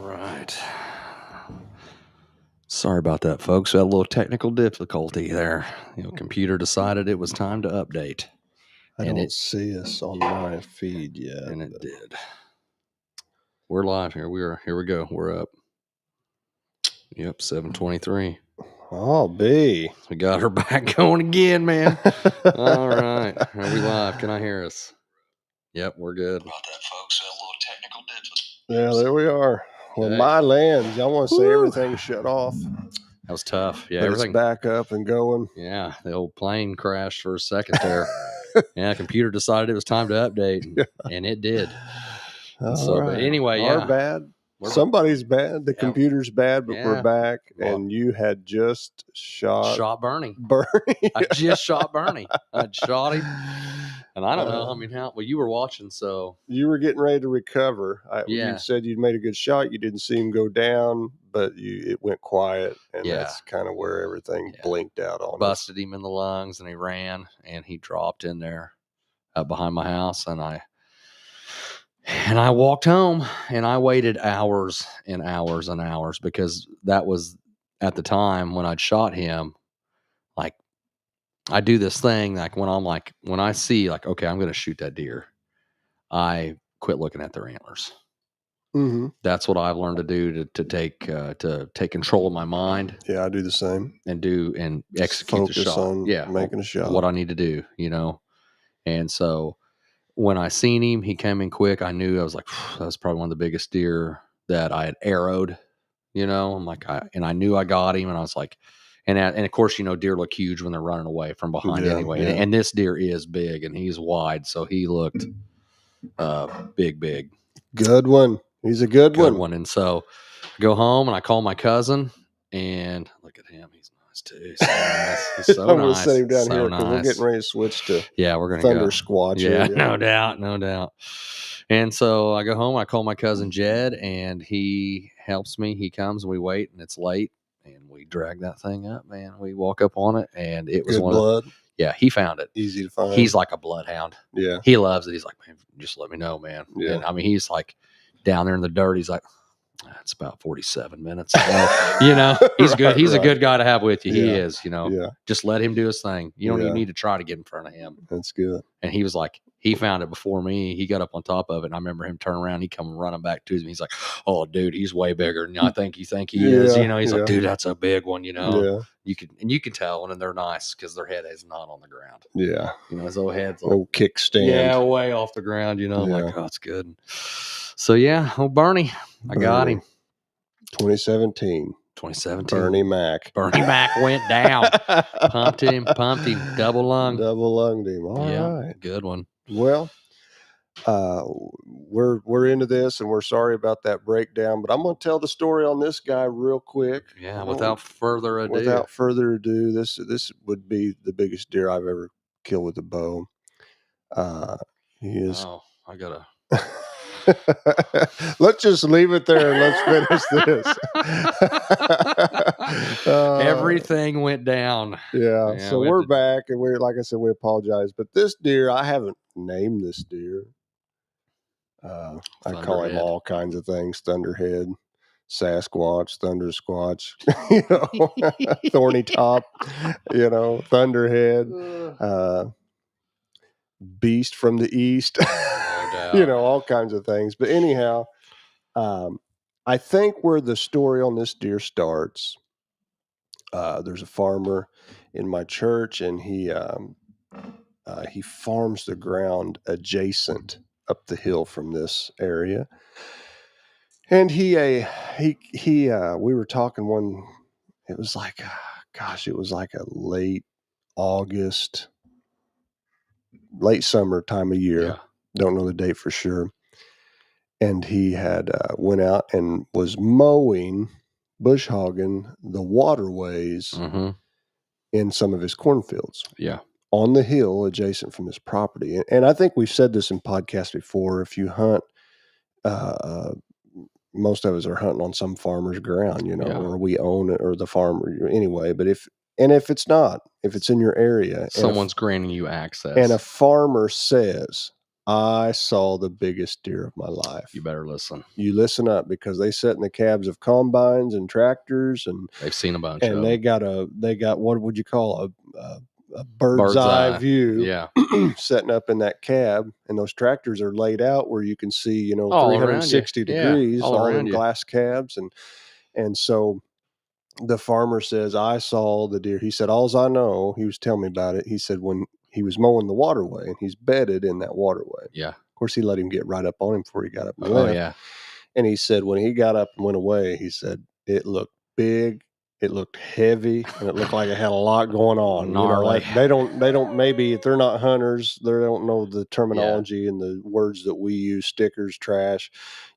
right. Sorry about that, folks. We had a little technical difficulty there. Computer decided it was time to update. I don't see us on my feed yet. And it did. We're live here. Here we go. We're up. Yep, 7:23. Oh, B. We got her back going again, man. All right. Are we live? Can I hear us? Yep, we're good. About that, folks. A little technical difficulty. Yeah, there we are. Well, Okay. my lands. Y'all want to say everything shut off? That was tough. Yeah, but everything it's back up and going. Yeah, the old plane crashed for a second there. Yeah, computer decided it was time to update, and it did. Right. But anyway, Our bad. Somebody's bad. The computer's bad, but we're back. Well, and you had just shot Bernie. I just shot Bernie. I shot him. And I don't know. I mean, you were watching, so you were getting ready to recover. You said you'd made a good shot. You didn't see him go down, but it went quiet, and that's kind of where everything blinked out on. Busted him in the lungs, and he ran, and he dropped in there behind my house, and I walked home, and I waited hours and hours and hours because that was at the time when I'd shot him. Like, I do this thing when I see okay, I'm going to shoot that deer, I quit looking at their antlers. Mm-hmm. That's what I've learned to do to take control of my mind. Yeah, I do the same and execute the shot. On making a shot. What I need to do, And so when I seen him, he came in quick. I knew I was like, that was probably one of the biggest deer that I had arrowed. I'm like, I knew I got him, and I was like. And of course, deer look huge when they're running away from behind anyway. Yeah. And this deer is big and he's wide, so he looked big. Good one. He's a good one. And so I go home and I call my cousin, and look at him. He's nice too. He's so nice. He's so I'm nice. going to set him down so here because we're getting ready to switch to we're gonna Thunder go. Squatch. Yeah, no doubt. And so I go home. I call my cousin Jed, and he helps me. He comes, and we wait, and it's late. And we drag that thing up, man. We walk up on it, and it was good blood. He found it. Easy to find. He's like a bloodhound. Yeah. He loves it. He's like, man, just let me know, man. Yeah. And he's like down there in the dirt. He's like, it's about 47 minutes. He's good. He's a good guy to have with you. He is, just let him do his thing. You don't even need to try to get in front of him. That's good. And he was like, he found it before me. He got up on top of it. And I remember him turn around. He come running back to me. He's like, oh, dude, he's way bigger than I think you think he is. He's like, dude, that's a big one, Yeah. You can tell when they're nice because their head is not on the ground. Yeah. His old head's old kickstand. Yeah, way off the ground, I'm like, oh, it's good. So Bernie, I got him. 2017. Bernie Mac. Bernie Mac went down. pumped him, double lunged him. All right. Good one. Well, we're into this, and we're sorry about that breakdown, but I'm going to tell the story on this guy real quick. Yeah, without further ado, this would be the biggest deer I've ever killed with a bow. He is. Oh, I gotta. Let's just leave it there and let's finish this. Everything went down. Yeah, so we're back, and like I said, we apologize. But this deer, I haven't named this deer. I call him all kinds of things: Thunderhead, Sasquatch, Thunder Squatch, Thorny Top, Thunderhead, Beast from the East. All kinds of things. But anyhow, I think where the story on this deer starts, there's a farmer in my church, and he farms the ground adjacent up the hill from this area. And we were talking it was like a late August, late summer time of year. Yeah. Don't know the date for sure. And he had went out and was mowing, bush hogging the waterways in some of his cornfields. Yeah. On the hill adjacent from his property. And I think we've said this in podcasts before. If you hunt, most of us are hunting on some farmer's ground, or we own it, or the farmer anyway. But if it's in your area, someone's granting you access, and a farmer says, I saw the biggest deer of my life. You better listen. You listen up, because they sit in the cabs of combines and tractors, and They've seen a bunch of and them. they got what would you call a bird's eye view, Yeah. setting up in that cab, and those tractors are laid out where you can see, All around you. 360 Yeah, degrees, all all around in you. glass cabs, and so the farmer says, I saw the deer. He said, alls I know, he was telling me about it. He said when he was mowing the waterway, and he's bedded in that waterway. Yeah. Of course, he let him get right up on him before he got up and Oh, left. yeah. And he said when he got up and went away, he said it looked big, it looked heavy, and it looked like it had a lot going on. Gnarly. They don't maybe, if they're not hunters, they don't know the terminology and the words that we use, stickers, trash,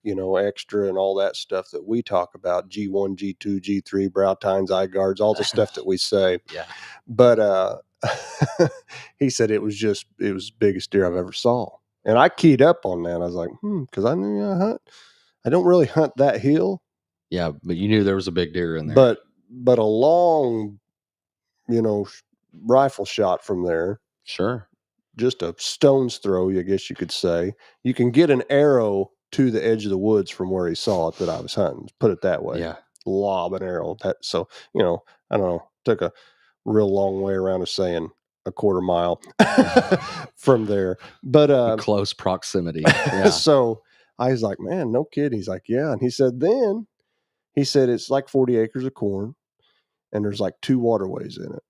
extra, and all that stuff that we talk about, G1, G2, G3, brow tines, eye guards, all the stuff that we say. Yeah. But he said it was the biggest deer I've ever saw. And I keyed up on that. I was like, because I knew I hunt. I don't really hunt that hill. Yeah, but you knew there was a big deer in there. But a long, rifle shot from there, Sure. just a stone's throw, I guess you could say, you can get an arrow to the edge of the woods from where he saw it that I was hunting. Put it that way. Yeah. Lob an arrow. So, I don't know, took a real long way around of saying a quarter mile from there. But close proximity. Yeah. So I was like, man, no kidding. He's like, yeah. And he said it's like 40 acres of corn, and there's like 2 waterways in it.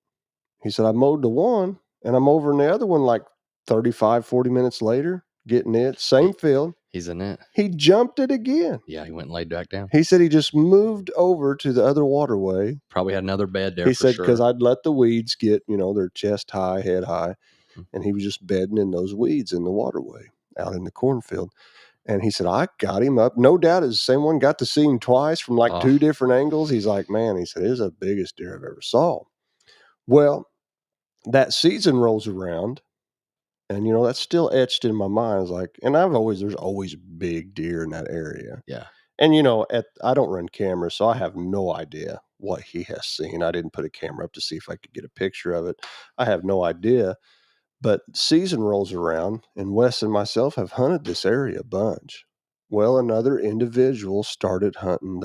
He said, I mowed the one, and I'm over in the other one like 35, 40 minutes later, getting it. Same field. He's in it. He jumped it again. Yeah, he went and laid back down. He said he just moved over to the other waterway. Probably had another bed there. He said, sure. because I'd let the weeds get, their chest high, head high. And he was just bedding in those weeds in the waterway out in the cornfield. And he said, I got him up. No doubt it's the same one. Got to see him twice from like 2 different angles. He's like, man, he said, it is the biggest deer I've ever saw. Well, that season rolls around, and, that's still etched in my mind. I was like, and there's always big deer in that area. Yeah. And, I don't run cameras, so I have no idea what he has seen. I didn't put a camera up to see if I could get a picture of it. I have no idea. But season rolls around, and Wes and myself have hunted this area a bunch. Well, another individual started hunting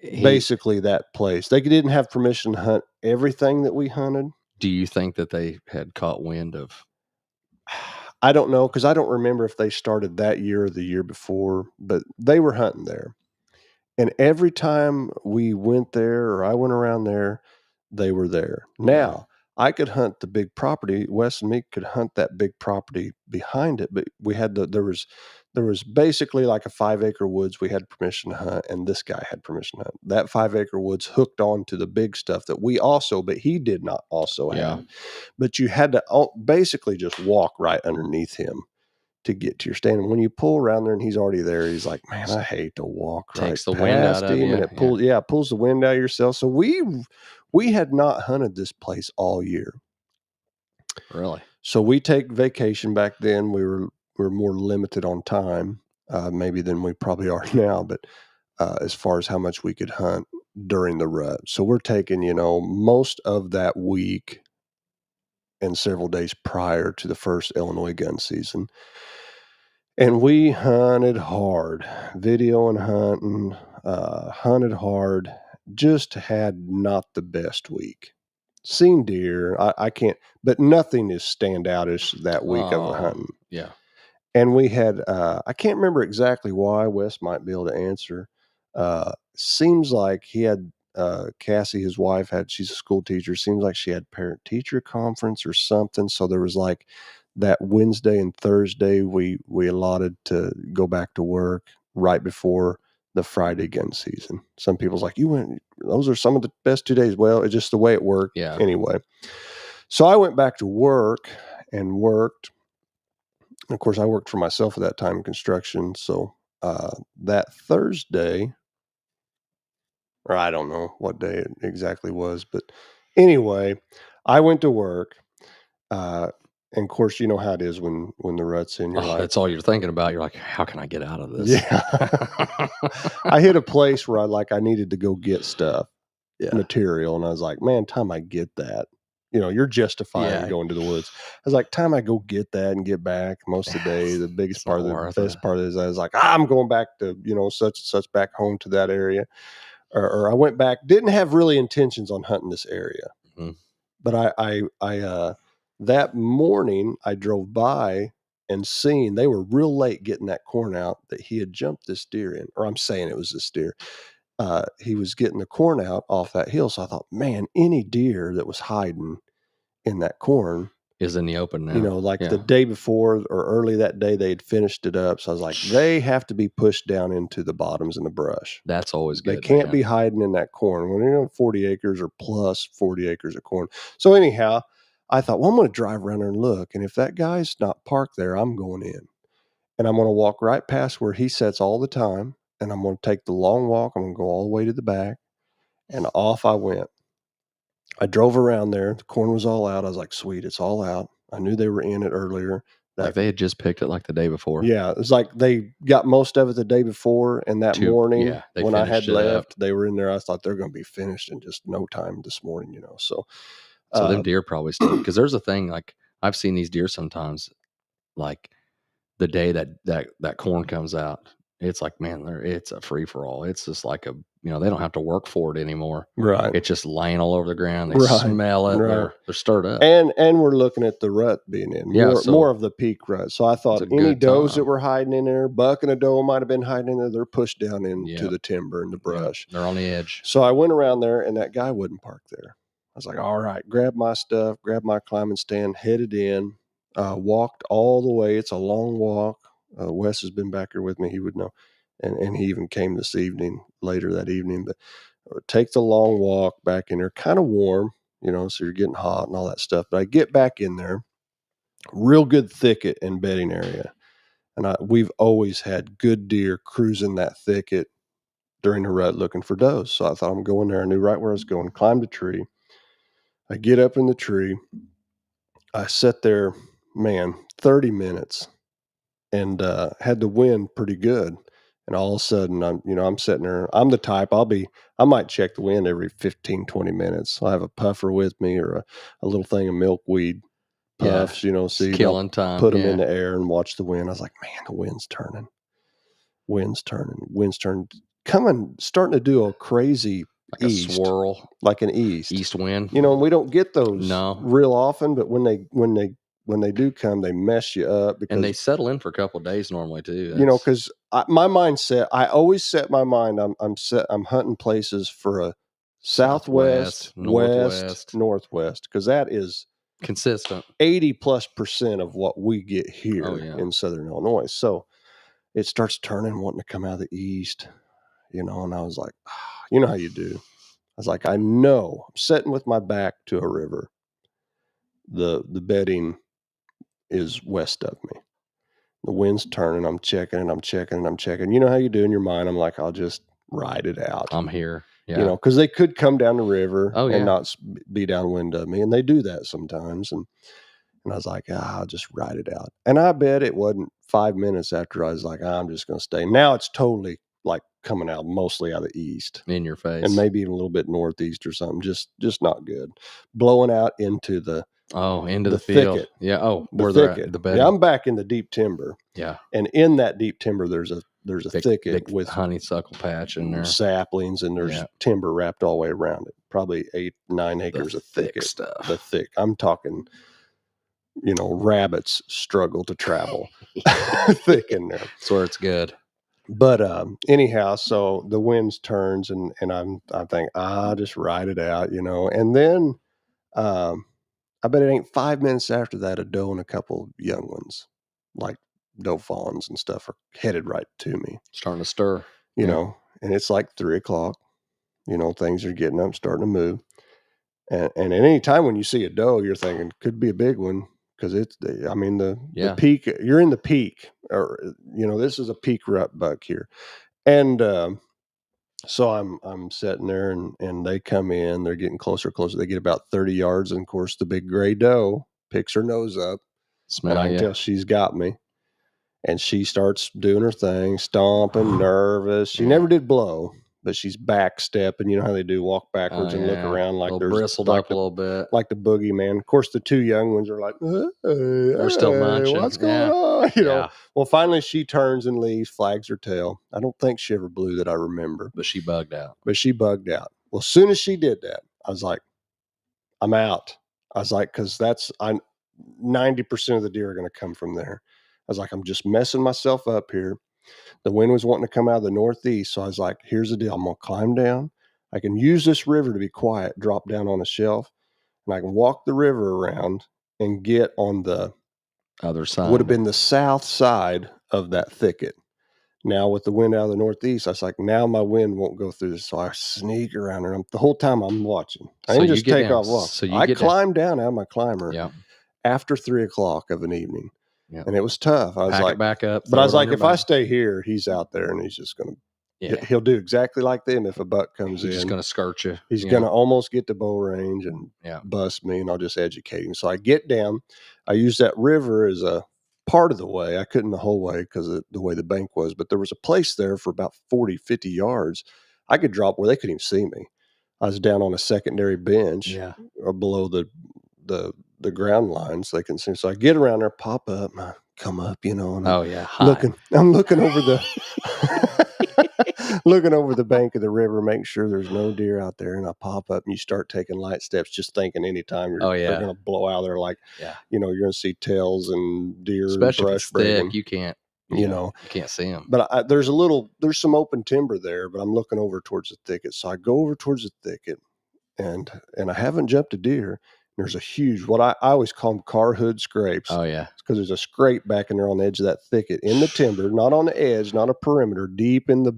basically that place. They didn't have permission to hunt everything that we hunted. Do you think that they had caught wind of? I don't know, because I don't remember if they started that year or the year before, but they were hunting there. And every time we went there or I went around there, they were there. Now, I could hunt the big property. Wes and me could hunt that big property behind it, but we had there was basically like a 5-acre woods we had permission to hunt, and this guy had permission to hunt. That 5-acre woods hooked on to the big stuff that but he did not also have. But you had to basically just walk right underneath him to get to your stand. And when you pull around there and he's already there, he's like, man, I hate to walk Takes right the wind out past of him. you. And it pulls the wind out of yourself. So we had not hunted this place all year. Really? So we take vacation back then. We were more limited on time, maybe than we probably are now, but as far as how much we could hunt during the rut. So we're taking, most of that week and several days prior to the first Illinois gun season. And we hunted hard, video and hunting, hunted hard, just had not the best week. Seen deer, I can't, but nothing is standoutish that week of the hunting. Yeah. And we had, I can't remember exactly why. Wes might be able to answer. Seems like he had, Cassie, his wife, she's a school teacher. Seems like she had parent-teacher conference or something. So there was like that Wednesday and Thursday we allotted to go back to work right before the Friday gun season. Some people's like, those are some of the best 2 days. Well, it's just the way it worked. Yeah. Anyway. So I went back to work and worked. Of course, I worked for myself at that time in construction. So that Thursday, or I don't know what day it exactly was, but anyway, I went to work. And of course, you know how it is when the rut's in your life. That's all you're thinking about. You're like, how can I get out of this? Yeah. I hit a place where I needed to go get stuff, material. And I was like, man, time I get that, you're justified Yeah. going to the woods. I was like, time I go get that and get back most of the day, the biggest It's part not of the worth best it. part is I was like, I'm going back to, such and such back home to that area. Or I went back, didn't have really intentions on hunting this area. Mhm. But I that morning I drove by and seen they were real late getting that corn out that he had jumped this deer in, or I'm saying it was this deer. He was getting the corn out off that hill. So I thought, man, any deer that was hiding in that corn, Is in the open now. like Yeah. the day before or early that day, they'd finished it up. So I was like, they have to be pushed down into the bottoms in the brush. That's always They good. can't man. be hiding in that corn when 40 acres or plus 40 acres of corn. So anyhow, I thought, well, I'm going to drive around there and look. And if that guy's not parked there, I'm going in. And I'm going to walk right past where he sits all the time. And I'm going to take the long walk. I'm going to go all the way to the back. And off I went. I drove around there. The corn was all out. I was like, sweet, it's all out. I knew they were in it earlier. Like they had just picked it like the day before. Yeah, it was like they got most of it the day before, and that morning they when I had finished it left, up. they were in there. I thought they're going to be finished in just no time this morning, So, So them deer probably still, because there's a thing, like I've seen these deer sometimes, like the day that corn comes out, it's like, man, it's a free for all. It's just like they don't have to work for it anymore. right, It's just laying all over the ground. They Right, smell it. right. They're stirred up. and we're looking at the rut being in more of the peak rut. So I thought a any good does time. that were hiding in there, buck and a doe might have been hiding in there. They're pushed down into Yep. the timber and the brush. They're on the edge. So I went around there, and that guy wouldn't park there. I was like, all right, grab my stuff, grab my climbing stand, headed in, walked all the way. It's a long walk. Wes has been back here with me. He would know. And he even came this evening, later that evening. But take the long walk back in there, kind of warm, so you're getting hot and all that stuff. But I get back in there, real good thicket and bedding area. And we've always had good deer cruising that thicket during the rut looking for does. So I thought, I'm going there. I knew right where I was going. Climbed a tree. I get up in the tree. I sat there, man, 30 minutes and had the wind pretty good. And all of a sudden, I'm sitting there. I'm the type, I might check the wind every 15, 20 minutes. I'll have a puffer with me or a little thing of milkweed puffs, so you killing don't time. put them in the air and watch the wind. I was like, man, the wind's turning. Starting to do a crazy like east, a swirl, like an east wind. We don't get those No. real often, but when they do come, they mess you up because and they settle in for a couple of days normally too. because my mindset, I always set my mind. I'm hunting places for a southwest, west, northwest, because that is consistent 80+% of what we get here in Southern Illinois. So it starts turning, wanting to come out of the east, and I was like, you know how you do. I was like, I know I'm sitting with my back to a river. The bedding is west of me. The wind's turning. I'm checking and I'm checking and I'm checking. You know how you do in your mind. I'm like, I'll just ride it out. I'm here. Yeah. Because they could come down the river and not be downwind of me. And they do that sometimes. And I was like, I'll just ride it out. And I bet it wasn't 5 minutes after I was like, I'm just going to stay. Now it's totally like coming out mostly out of the east. In your face. And maybe even a little bit northeast or something. Just not good. Blowing out into the into the field. Thicket. Yeah. Oh, the where thicket. they're at, the bed. Yeah, I'm back in the deep timber. Yeah. And in that deep timber, there's a thicket big with honeysuckle patch in there, saplings, and there's timber wrapped all the way around it. Probably 8-9 acres of thicket. Stuff. The thick. I'm talking, rabbits struggle to travel thick in there. That's where it's good. But anyhow, so the wind turns, and I think I'll just ride it out, And then I bet it ain't 5 minutes after that, a doe and a couple young ones, like doe fawns and stuff, are headed right to me. Starting to stir. You know, and it's like 3:00. Things are getting up, starting to move. And at any time when you see a doe, you're thinking could be a big one, because the peak. You're in the peak, or this is a peak rut buck here, and so I'm sitting there, and they come in. They're getting closer. They get about 30 yards, and of course the big gray doe picks her nose up, and I can tell she's got me. And she starts doing her thing, stomping, nervous. She never did blow, but she's back stepping. You know how they do, walk backwards and look around like there's bristled like up a little bit, like the boogeyman. Of course, the two young ones are like, they're still munching. What's going on? You know. Well, finally she turns and leaves, flags her tail. I don't think she ever blew that I remember, but she bugged out. Well, as soon as she did that, I was like, I'm out. I was like, because 90% of the deer are going to come from there. I was like, I'm just messing myself up here. The wind was wanting to come out of the northeast. So I was like, here's the deal. I'm going to climb down. I can use this river to be quiet, drop down on a shelf, and I can walk the river around and get on the other side. Would have been the south side of that thicket. Now with the wind out of the northeast, I was like, now my wind won't go through this. So I sneak around her. The whole time I'm watching. I didn't just take off walk. So I climbed down out of my climber after 3:00 of an evening. Yep. And it was tough. I was Pack like, it back up. But I was like, if I stay here, he's out there and he's just going to, he'll do exactly like them. If a buck comes in, he's just going to skirt you. He's going to almost get to bow range and bust me, and I'll just educate him. So I get down. I use that river as a part of the way. I couldn't the whole way because of the way the bank was, but there was a place there for about 40, 50 yards. I could drop where they couldn't even see me. I was down on a secondary bench below the ground lines. They can see. So I get around there, pop up, and I come up, and I'm looking over the looking over the bank of the river, making sure there's no deer out there. And I pop up and you start taking light steps, just thinking anytime they're going to blow out there, like, you're going to see tails and deer, especially brush if it's thick, breaking. you can't, you can't see them. But there's some open timber there, but I'm looking over towards the thicket. So I go over towards the thicket and I haven't jumped a deer. There's a huge, what I always call them car hood scrapes. Oh, yeah. It's because there's a scrape back in there on the edge of that thicket, in the timber, not on the edge, not a perimeter, deep in the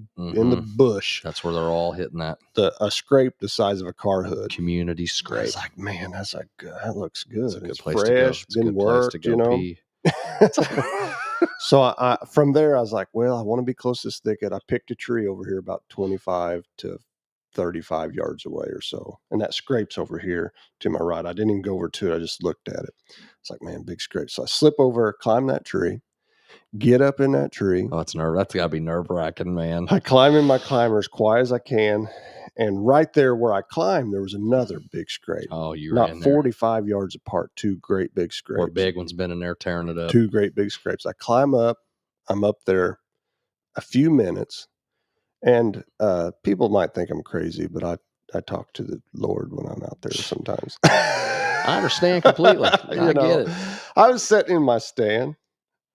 bush. That's where they're all hitting that. A scrape the size of a car hood. Community scrape. I was like, man, that looks good. It's a good place fresh, to go. It's a good place to go pee. So I from there, I was like, well, I want to be close to this thicket. I picked a tree over here about 25 to 35 yards away or so. And that scrape's over here to my right. I didn't even go over to it. I just looked at it. It's like, man, big scrape. So I slip over, climb that tree, get up in that tree. Oh, that's gotta be nerve-wracking, man. I climb in my climber as quiet as I can. And right there where I climbed, there was another big scrape. Oh, you're not in there. 45 yards apart, two great big scrapes. Or big one's been in there tearing it up. Two great big scrapes. I climb up. I'm up there a few minutes. And people might think I'm crazy, but I talk to the Lord when I'm out there sometimes. I understand completely. I get it. I was sitting in my stand.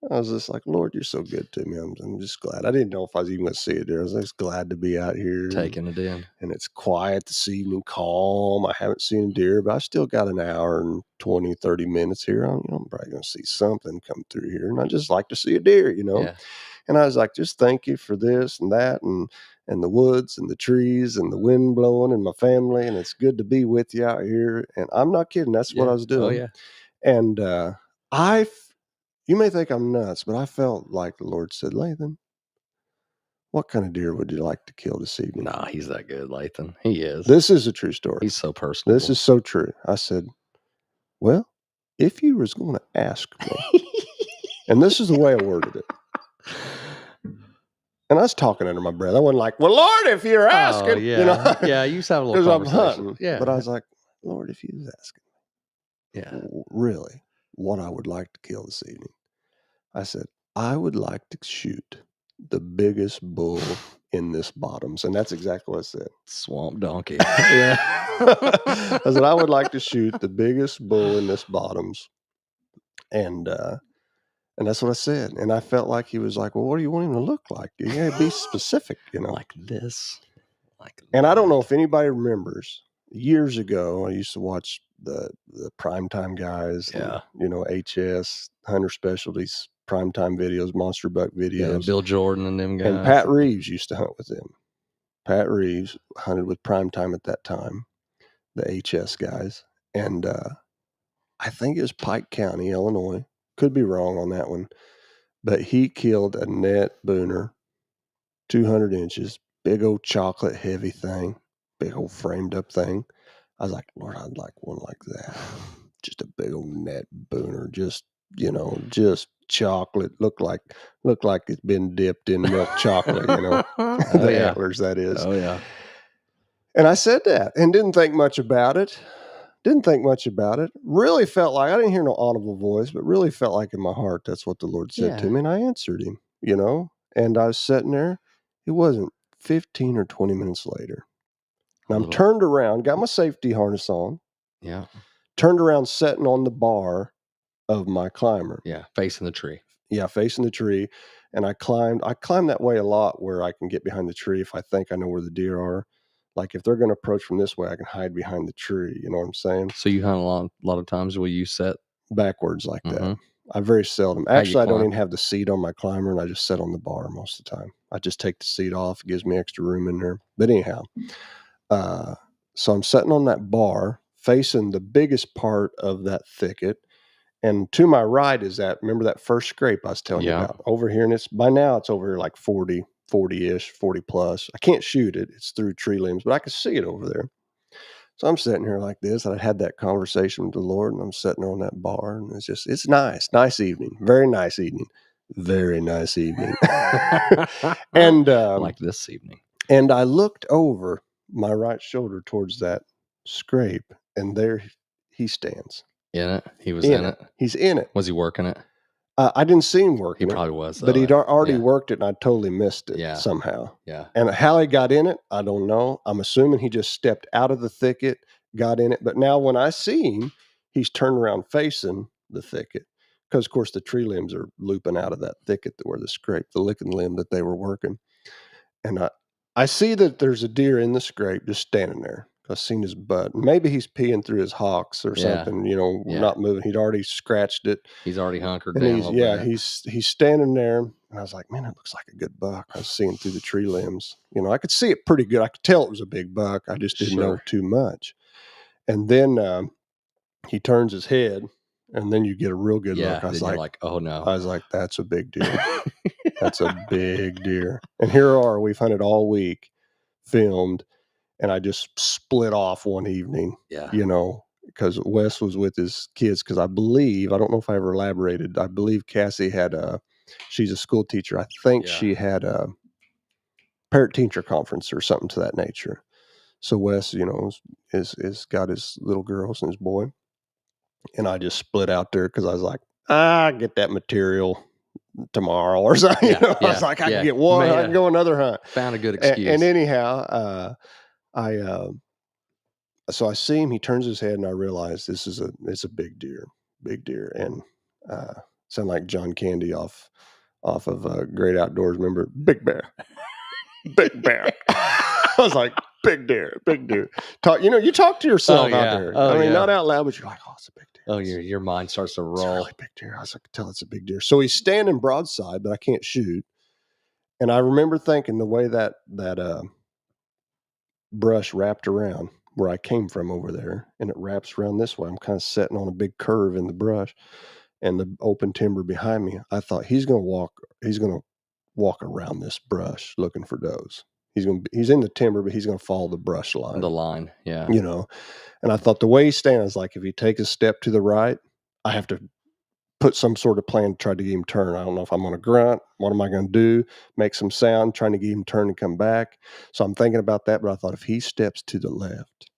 I was just like, Lord, you're so good to me. I'm just glad. I didn't know if I was even going to see it there. I was just glad to be out here. Taking it in. And it's quiet this evening, calm. I haven't seen a deer, but I still got an hour and 20, 30 minutes here. I'm probably going to see something come through here. And I just like to see a deer, Yeah. And I was like, just thank you for this and that and the woods and the trees and the wind blowing and my family. And it's good to be with you out here. And I'm not kidding. That's what I was doing. Oh, yeah. And you may think I'm nuts, but I felt like the Lord said, Laythan, what kind of deer would you like to kill this evening? Nah, he's that good, Laythan. He is. This is a true story. He's so personal. This is so true. I said, well, if you was going to ask me, and this is the way I worded it. And I was talking under my breath. I wasn't like, well, Lord, if you're asking. Oh, yeah. Yeah, you used to have a little conversation. I'm hunting. Yeah. But I was like, Lord, if you was asking. Yeah. Really, what I would like to kill this evening. I said, I would like to shoot the biggest bull in this bottoms. And that's exactly what I said. Swamp donkey. Yeah. I said, I would like to shoot the biggest bull in this bottoms. And that's what I said. And I felt like he was like, well, what do you want him to look like? You got to be specific, Like this. And I don't know if anybody remembers. Years ago, I used to watch the primetime guys. Yeah. And, HS, Hunter Specialties, primetime videos, Monster Buck videos. Yeah, Bill Jordan and them guys. And Pat Reeves used to hunt with them. Pat Reeves hunted with primetime at that time, the HS guys. And I think it was Pike County, Illinois. Could be wrong on that one, but he killed a net booner, 200 inches, big old chocolate heavy thing, big old framed up thing. I was like, Lord, I'd like one like that. Just a big old net booner, just just chocolate. Looked like it's been dipped in milk chocolate. Oh, The yeah. antlers, that is. Oh, yeah. And I said that and didn't think much about it. Really felt like I didn't hear no audible voice, but really felt like in my heart that's what the Lord said to Yeah. me, and I answered him. And I was sitting there. It wasn't 15 or 20 minutes later. And I'm turned around, got my safety harness on, Yeah. turned around, sitting on the bar of my climber. Yeah. Facing the tree. Yeah, facing the tree. And I climbed that way a lot where I can get behind the tree if I think I know where the deer are. Like if they're going to approach from this way, I can hide behind the tree. You know what I'm saying? So you hunt a lot of times where you set Backwards like that. Mhm. I very seldom. How you Actually, I don't climb? even have the seat on my climber, and I just sit on the bar most of the time. I just take the seat off. It gives me extra room in there. But anyhow, so I'm sitting on that bar facing the biggest part of that thicket. And to my right is remember that first scrape I was telling you Yeah. about over here? And by now it's over here like 40-ish, 40 plus. I can't shoot it. It's through tree limbs, but I can see it over there. So I'm sitting here like this. I had that conversation with the Lord, and I'm sitting on that bar, and it's nice. Nice evening. Very nice evening. Very nice evening. And like this evening. and I looked over my right shoulder towards that scrape, and there he stands. In it? He was in it? He's in it. Was he working it? I didn't see him working He it, probably was, but though. he'd already Yeah. worked it, and I totally missed it Yeah. somehow. Yeah. And how he got in it, I don't know. I'm assuming he just stepped out of the thicket, got in it. But now when I see him, he's turned around facing the thicket because, of course, the tree limbs are looping out of that thicket where the licking limb that they were working. And I see that there's a deer in the scrape just standing there. I've seen his butt. Maybe he's peeing through his hocks or Yeah. something, Yeah. not moving. He'd already scratched it. He's already hunkered And down a little bit. he's standing there. And I was like, man, it looks like a good buck. I was seeing through the tree limbs. I could see it pretty good. I could tell it was a big buck. I just didn't know Sure. too much. And then he turns his head, and then you get a real good Yeah. look. I was Then you're like, oh no. I was like, that's a big deer. That's a big deer. And here we've hunted all week, filmed, and I just split off one evening, Yeah. because Wes was with his kids. Because I don't know if I ever elaborated. I believe Cassie she's a school teacher. I think she had a parent teacher conference or something to that nature. So Wes, is got his little girls and his boy. And I just split out there because I was like, get that material tomorrow or something. I was like, I can get one, I can go another hunt. Found a good excuse. And anyhow, so I see him, he turns his head, and I realize it's a big deer, and sound like John Candy off of Great Outdoors. Remember, Big Bear, Big Bear. I was like, big deer. Talk, you talk to yourself out there. Not out loud, but you're like, oh, it's a big deer. Oh, your mind starts to It's a roll. really big deer. I was like, I can tell it's a big deer. So he's standing broadside, but I can't shoot. And I remember thinking the way that brush wrapped around where I came from over there, and it wraps around this way. I'm kind of sitting on a big curve in the brush and the open timber behind me. I thought he's going to walk around this brush looking for does. He's in the timber, but he's going to follow the brush line. The line, yeah. And I thought the way he stands, like if he takes a step to the right, I have to put some sort of plan to try to get him turn. I don't know if I'm going to grunt. What am I going to do? Make some sound, trying to get him turn and come back. So I'm thinking about that, but I thought if he steps to the left,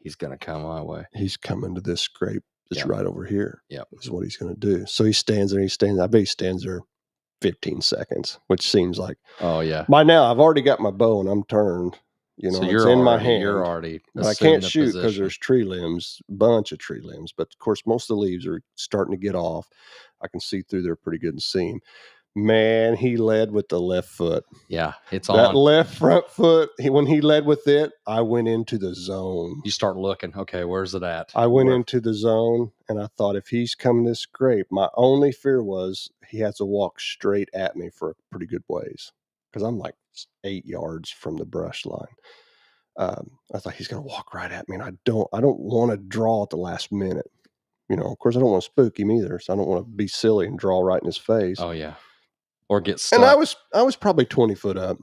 he's going to come my way. He's coming to this scrape that's right over here. Yep. Is what he's going to do. So he stands there. I bet he stands there 15 seconds, which seems like, oh yeah. By now I've already got my bow and I'm turned. So it's in my hand. You're already. But I can't shoot because there's tree limbs, bunch of tree limbs. But of course, most of the leaves are starting to get off. I can see through there pretty good and see him. Man, he led with the left foot. Yeah, it's that on. That left front foot, when he led with it, I went into the zone. You start looking, okay, where's it at? I went into the zone, and I thought if he's coming this scrape, my only fear was he has to walk straight at me for a pretty good ways because I'm like 8 yards from the brush line. I thought he's going to walk right at me, and I don't want to draw at the last minute. Of course, I don't want to spook him either, so I don't want to be silly and draw right in his face. Oh yeah. Or get stuck. And I was probably 20 foot up.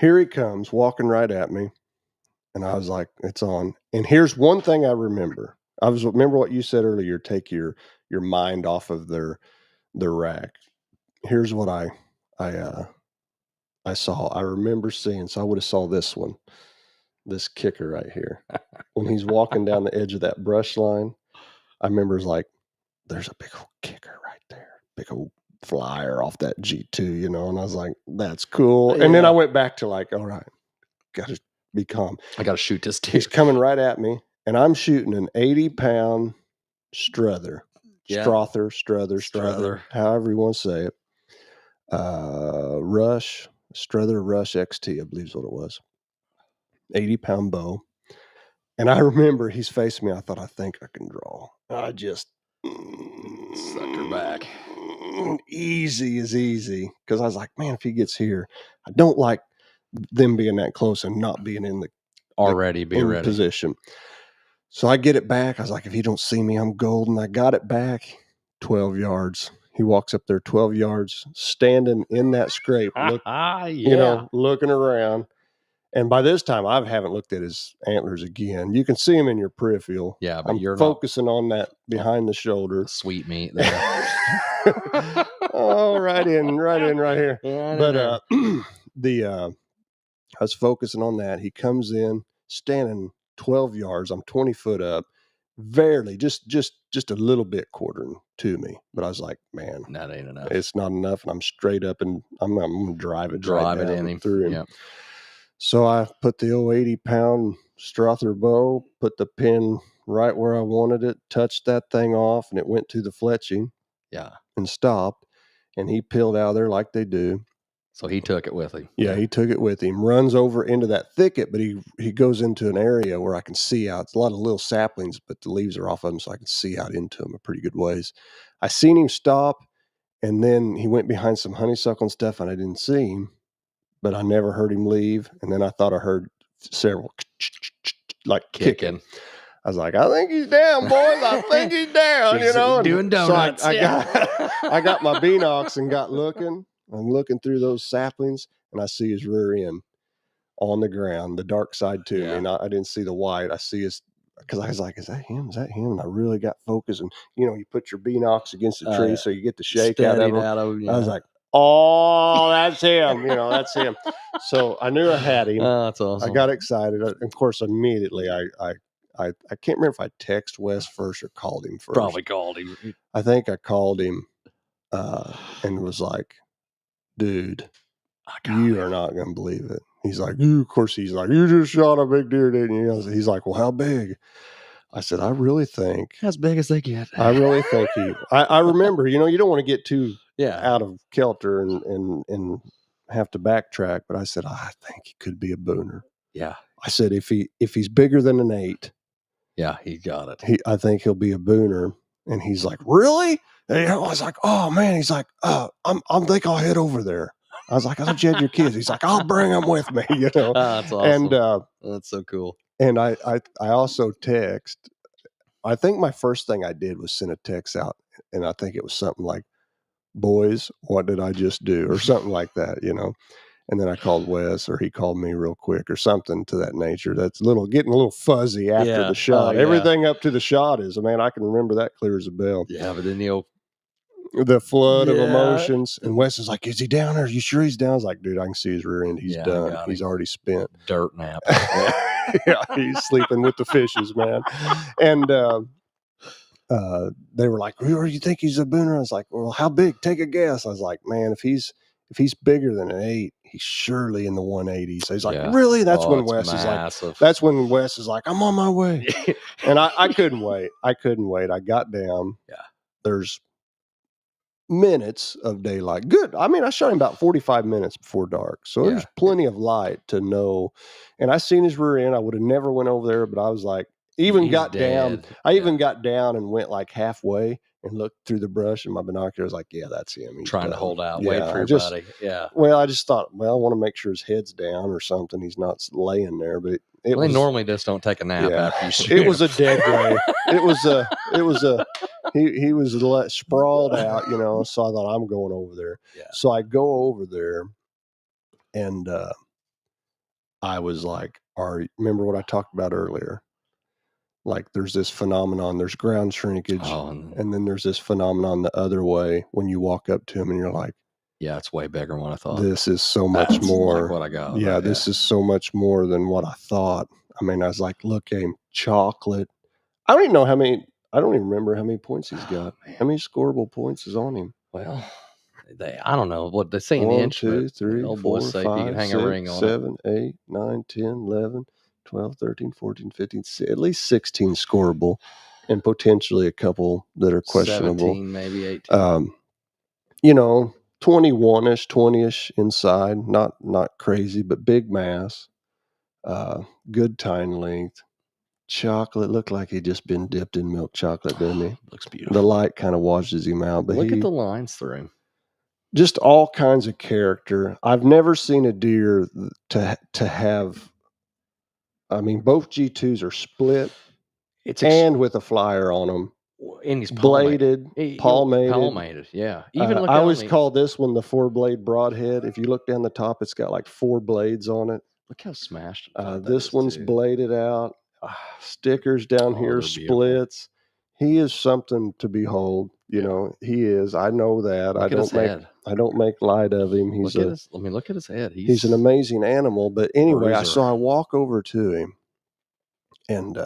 Here he comes, walking right at me. And I was like, it's on. And here's one thing I remember. Remember what you said earlier, take your your mind off of their rack. Here's what I saw. I remember seeing. So I would have saw this one, this kicker right here, when he's walking down the edge of that brush line. I remember it's like, there's a big old kicker right there, big old flyer off that G2, and I was like, that's cool. And then I went back to like, all right, gotta be calm. I gotta shoot this He's dude. coming right at me, and I'm shooting an 80-pound Struther, Struther, however you want to say it. Struther Rush XT, I believe is what it was. 80-pound bow. And I remember he's facing me. I thought, I think I can draw. I just Sucker back. Easy as easy. Because I was like, man, if he gets here, I don't like them being that close and not being in Already be ready. position. So I get it back. I was like, if you don't see me, I'm golden. I got it back 12 yards. He walks up there 12 yards, standing in that scrape, looking around. And by this time, I haven't looked at his antlers again. You can see him in your peripheral. Yeah, but you're focusing on that behind the shoulder. Sweet meat there. Oh, right here. Yeah, but I was focusing on that. He comes in, standing 12 yards. I'm 20 foot up, barely, just a little bit quartering to me. But I was like, man, that ain't enough. It's not enough, and I'm straight up, and I'm going to drive it in him through him. Yep. So I put the 80-pound Strother bow, put the pin right where I wanted it, touched that thing off, and it went to the fletching. Yeah. And stopped, and he peeled out of there like they do. So he took it with him. Yeah, he took it with him. Runs over into that thicket, but he goes into an area where I can see out. It's a lot of little saplings, but the leaves are off of them, so I can see out into them a pretty good ways. I seen him stop, and then he went behind some honeysuckle and stuff, and I didn't see him. But I never heard him leave. And then I thought I heard several like kicking. I was like, I think he's down, boys. I think he's down, Doing donuts. So I got my Beanox and got looking. I'm looking through those saplings, and I see his rear end on the ground, the dark side to me. And I didn't see the white. I see his, because I was like, is that him? Is that him? And I really got focused. And, you put your Beanox against the tree so you get the shake out of him. I was like, oh, that's him. That's him. So I knew I had him. That's awesome. I got excited. Of course, immediately I can't remember if I texted Wes first or called him first. Probably called him. I think I called him and was like, dude, you are not going to believe it. He's like, you just shot a big deer, didn't you? He's like, well, how big? I said, I really think. As big as they get. I really think I remember, you don't want to get too out of kilter and have to backtrack. But I said, I think he could be a booner. Yeah. I said, if he's bigger than an 8. Yeah, he got it. I think he'll be a booner. And he's like, really? And I was like, oh man. He's like, I think I'll head over there. I was like, I thought you had your kids. He's like, I'll bring them with me. That's awesome. And that's so cool. And I also text. I think my first thing I did was send a text out, and I think it was something like, boys, what did I just do? Or something like that, And then I called Wes, or he called me real quick, or something to that nature. That's getting a little fuzzy after the shot. Everything up to the shot is, man, I can remember that clear as a bell. Yeah, but then the flood of emotions. And Wes is like, is he down there? Are you sure he's down? I was like, dude, I can see his rear end. He's done. He's already spent. Dirt nap. Yeah, he's sleeping with the fishes, man. And they were like, "Who do you think he's a booner?" I was like, "Well, how big? Take a guess." I was like, "Man, if he's bigger than an 8, he's surely in the 180s." So he's like, "Really?" That's when Wes massive. Is like, "That's when Wes is like, I'm on my way." And I couldn't wait. I got down. Yeah. There's minutes of daylight. Good. I mean, I shot him about 45 minutes before dark. So there's plenty of light to know. And I seen his rear end. I would have never went over there, but I was like, even got down and went like halfway and looked through the brush and my binoculars, like, yeah, that's him. He's trying to hold out, wait for your buddy. Yeah. Well, I just thought, I want to make sure his head's down or something. He's not laying there, but they normally just don't take a nap after you shoot. It was a dead day. He was sprawled out, so I thought, I'm going over there. Yeah. So I go over there and I was like, remember what I talked about earlier? like there's this phenomenon, there's ground shrinkage, Oh, and then there's this phenomenon the other way when you walk up to them and you're like, yeah, it's way bigger than what I thought. this is so much That's more. like what I got. Yeah, this is so much more than what I thought. I mean, I was like, look at him, chocolate. I don't even know how many. I don't even remember how many points he's got. How many scoreable points is on him? Well, I don't know what they say an 1, inch. 2, But 3, old 4, boys say if you can 5, hang a ring 6, on it. 7, 8, 9, 10, 11, 12, 13, 14, 15, at least 16 scoreable, and potentially a couple that are questionable. 17, maybe 18. 21-ish, 20-ish inside, not crazy, but big mass, good tine length. Chocolate looked like he'd just been dipped in milk chocolate, didn't he? Looks beautiful. The light kind of washes him out, but look at the lines through him. Just all kinds of character. I've never seen a deer to have. I mean, both G2s are split and with a flyer on them. And he's bladed, palmated. Yeah. Even look I at always call this one the 4-blade broadhead. If you look down the top, it's got like 4 blades on it. Look how smashed. This one's bladed out. Stickers down here, splits. He is something to behold. You know, he is. I know that. I don't make light of him. He's look at his head. He's an amazing animal. But anyway, I walk over to him, and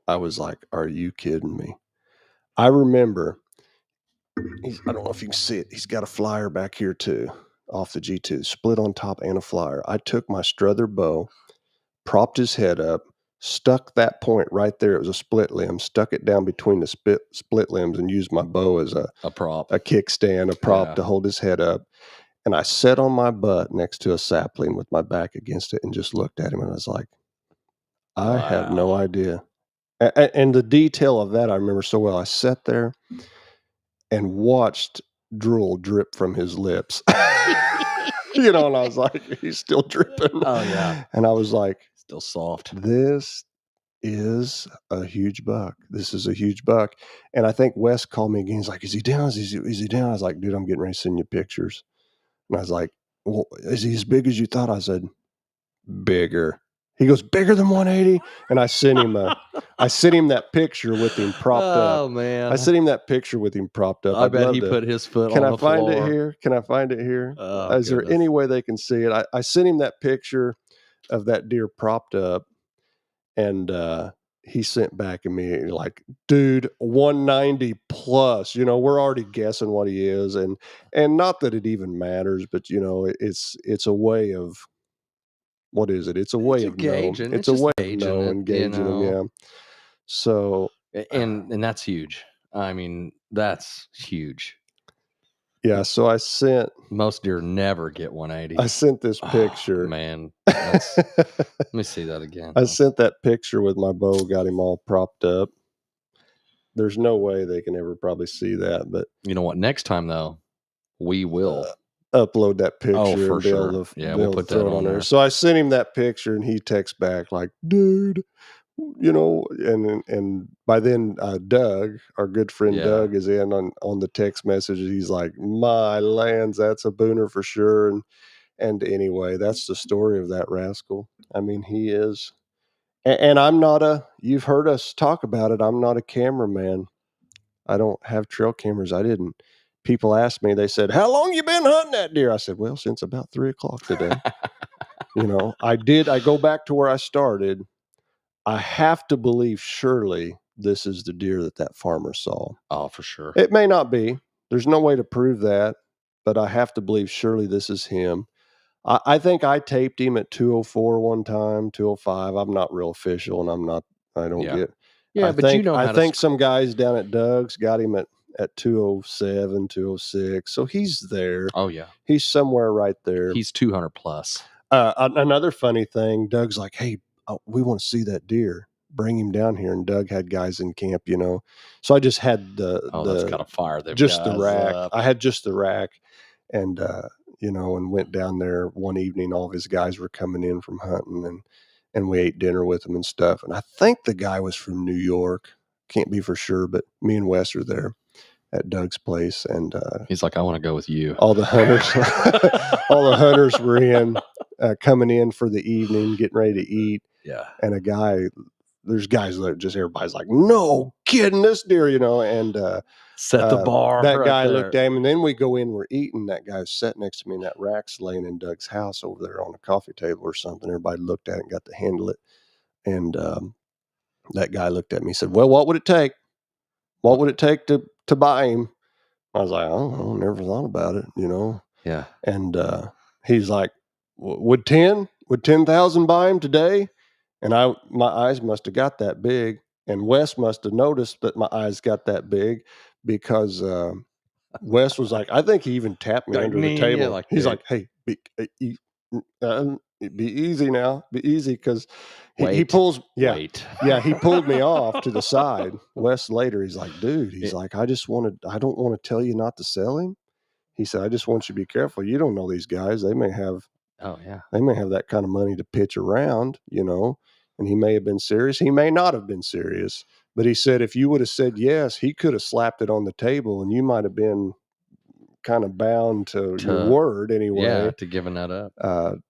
I was like, "Are you kidding me?" I remember. I don't know if you can see it. He's got a flyer back here too, off the G2, split on top and a flyer. I took my Struther bow, propped his head up, stuck that point right there. It was a split limb, stuck it down between the split limbs, and used my bow as a prop, a kickstand, a prop to hold his head up. And I sat on my butt next to a sapling with my back against it and just looked at him, and I was like, I have no idea. And the detail of that I remember so well. I sat there and watched drool drip from his lips. And I was like, he's still dripping. Oh, yeah. And I was like, still soft. This is a huge buck. This is a huge buck. And I think Wes called me again. He's like, is he down? Is he down? I was like, dude, I'm getting ready to send you pictures. And I was like, well, is he as big as you thought? I said, bigger. He goes, bigger than 180? And I sent him that picture with him propped up. Oh, man. I sent him that picture with him propped up. I bet he put his foot on the floor. Can I find it here? Oh, is there any way they can see it? I sent him that picture of that deer propped up, and he sent back immediately like, dude, 190 plus. We're already guessing what he is, and not that it even matters, but it's a way of, what is it? It's a way of gauging. It's a way of knowing, gauging them. Yeah. So, and that's huge. I mean, that's huge. Yeah. So I sent. Most deer never get 180. I sent this picture. Oh, man. Let me see that again. I sent that picture with my bow, got him all propped up. There's no way they can ever probably see that, but you know what? Next time though, we will upload that picture. Oh, for and sure. We'll put that on there. So I sent him that picture, and he texts back like, "Dude, and by then Doug, our good friend Doug, is in on the text messages. He's like, my lands, that's a booner for sure." And anyway, that's the story of that rascal. I mean, he is. And I'm not you've heard us talk about it. I'm not a cameraman. I don't have trail cameras. I didn't. People asked me, they said, how long you been hunting that deer? I said, well, since about 3:00 today. I go back to where I started. I have to believe surely this is the deer that farmer saw. Oh, for sure. It may not be. There's no way to prove that, but I have to believe surely this is him. I think I taped him at 204 one time, 205. I'm not real official, and I don't get. Yeah, I think some guys down at Doug's got him at 207, 206. So he's there. Oh yeah, he's somewhere right there. He's 200 plus. Another funny thing, Doug's like, hey, we want to see that deer. Bring him down here. And Doug had guys in camp, So I just had that's gotta fire them. Just the rack. Up. I had just the rack, and and went down there one evening. All of his guys were coming in from hunting, and we ate dinner with them and stuff. And I think the guy was from New York. Can't be for sure, but me and Wes are there at Doug's place, and he's like, I want to go with you. All the hunters were in, coming in for the evening, getting ready to eat. Yeah. And a guy there's guys that just everybody's like, no kidding, this deer, you know, and Set the bar. that right guy there. looked at him, and then we go in, we're eating. That guy's sat next to me, and that rack's laying in Doug's house over there on a coffee table or something. Everybody looked at it and got to handle it. And that guy looked at me and said, well, what would it take? What would it take to buy him? I was like, I don't know, never thought about it, you know? Yeah. And he's like, would 10,000 buy him today? And my eyes must have got that big. And Wes must have noticed that my eyes got that big because Wes was like, I think he even tapped me Like, under the yeah, table. like, He's dude. like, hey, be easy now, be easy, because he Wait, pulls, wait. he pulled me off to the side. Wes later, he's like, dude, he's like, I don't want to tell you not to sell him. He said, I just want you to be careful. You don't know these guys. They may have that kind of money to pitch around, you know, and he may have been serious. He may not have been serious, but he said, if you would have said yes, he could have slapped it on the table and you might have been kind of bound to your word anyway. Yeah, to giving that up.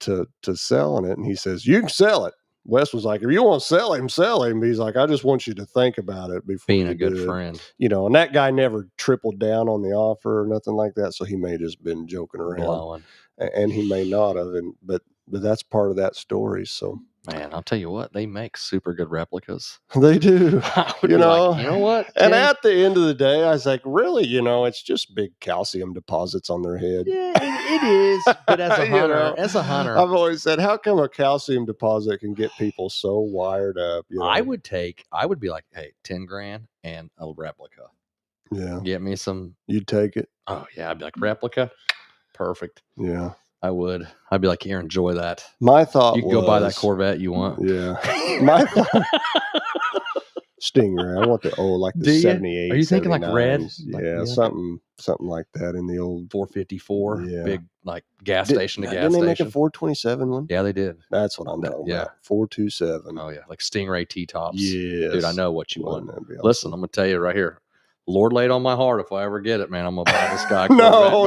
To selling it. And he says, you can sell it. Wes was like, if you want to sell him, sell him. He's like, I just want you to think about it before being you a good do friend. it. You know, and that guy never tripled down on the offer or nothing like that. So he may have just been joking around. Blowing. And he may not have. But that's part of that story. So, man, I'll tell you what, they make super good replicas. They do. I would be like, you know what? And at the end of the day, I was like, really, you know, it's just big calcium deposits on their head. Yeah, it is. But as a hunter, I've always said, how come a calcium deposit can get people so wired up? You know? I would be like, hey, 10 grand and a replica. Yeah. Get me some. You'd take it? Oh, yeah. I'd be like, replica? Perfect. Yeah. I would. I'd be like, here, enjoy that. My thought you can go buy that Corvette you want. Yeah. My thought. Stinger. I want the old, like the 78. Are you thinking like red? Yeah, something like that in the old 454. Yeah. Big like gas station to gas station. Didn't they make a 427 one? Yeah, they did. That's what I'm talking about. 427. Oh yeah, like Stingray T-tops. Yes. Dude, I know what you want. Awesome. Listen, I'm gonna tell you right here. Lord laid on my heart, if I ever get it, man, I'm gonna buy this guy. No.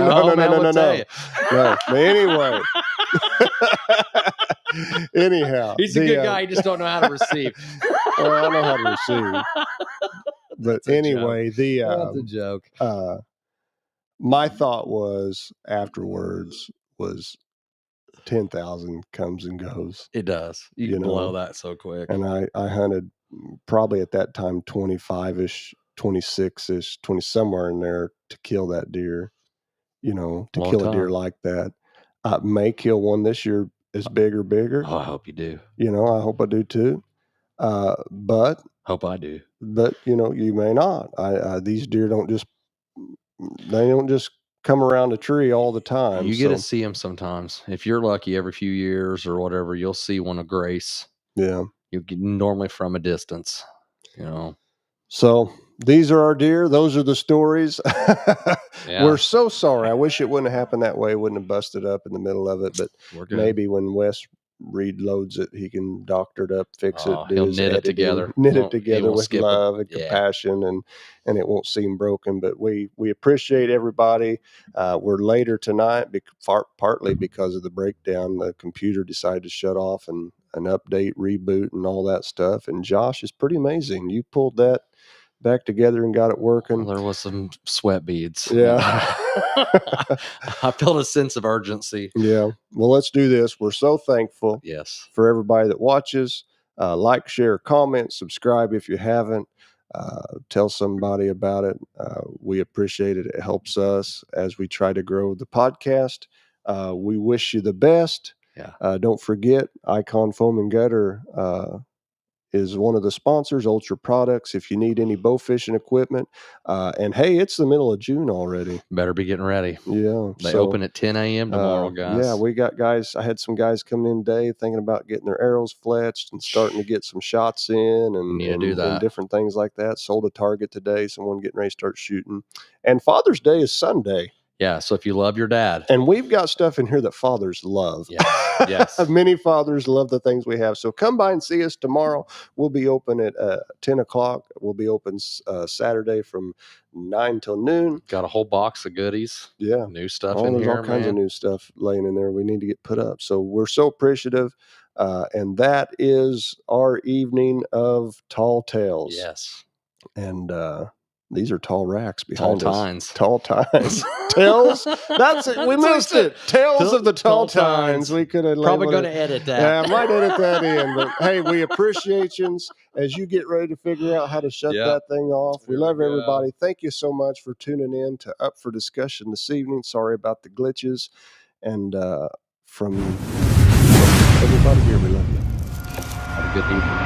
But anyhow, he's a good guy. He just don't know how to receive. Well, I know how to receive. But anyway, that's a joke. My thought was afterwards was 10,000 comes and goes. It does. You can blow that so quick. And I hunted probably at that time 25-ish, 26-ish, 20 somewhere in there to kill that deer. You know, to kill a deer like that. I may kill one this year as bigger. Oh, I hope you do. You know, I hope I do too. But hope I do. But you know, you may not. These deer don't just come around a tree all the time. You get to see them sometimes. If you're lucky, every few years or whatever, you'll see one of grace. Yeah, you get normally from a distance. You know. So these are our deer. Those are the stories. We're so sorry. I wish it wouldn't have happened that way. It wouldn't have busted up in the middle of it. But maybe when Wes reloads it, he can doctor it up, fix it. He'll knit it together. With love and compassion, and it won't seem broken. But we appreciate everybody. We're later tonight, partly because of the breakdown. The computer decided to shut off and an update, reboot, and all that stuff. And Josh is pretty amazing. You pulled that back together and got it working. Well, there was some sweat beads. Yeah. I felt a sense of urgency. Yeah. Well, let's do this. We're so thankful for everybody that watches. Like, share, comment, subscribe if you haven't. Tell somebody about it. We appreciate it. It helps us as we try to grow the podcast. We wish you the best. Yeah. Don't forget, Icon Foam and Gutter is one of the sponsors, Ultra Products. If you need any bow fishing equipment, and hey, it's the middle of June already. Better be getting ready. Yeah. They open at 10 a.m. tomorrow, guys. Yeah, we got guys. I had some guys coming in today thinking about getting their arrows fletched and starting to get some shots in and different things like that. Sold a target today, someone getting ready to start shooting. And Father's Day is Sunday. Yeah, so if you love your dad. And we've got stuff in here that fathers love. Yes. Many fathers love the things we have. So come by and see us tomorrow. We'll be open at 10 o'clock. We'll be open Saturday from 9 till noon. Got a whole box of goodies. Yeah. New stuff in here, There's all kinds of new stuff laying in there we need to get put up. So we're so appreciative. And that is our evening of Tall Tales. Yes. And these are tall racks Tall behind us. tines. Tall Tines. Tales? That's it. We missed it. Tales of the Tall Tines. We could have Probably labeled going it. to edit that. Yeah, I might edit that in. But hey, we appreciate you as you get ready to figure out how to shut that thing off. We There we love go. everybody. Thank you so much for tuning in to Up for Discussion this evening. Sorry about the glitches. And from everybody here, we love you. Have a good evening.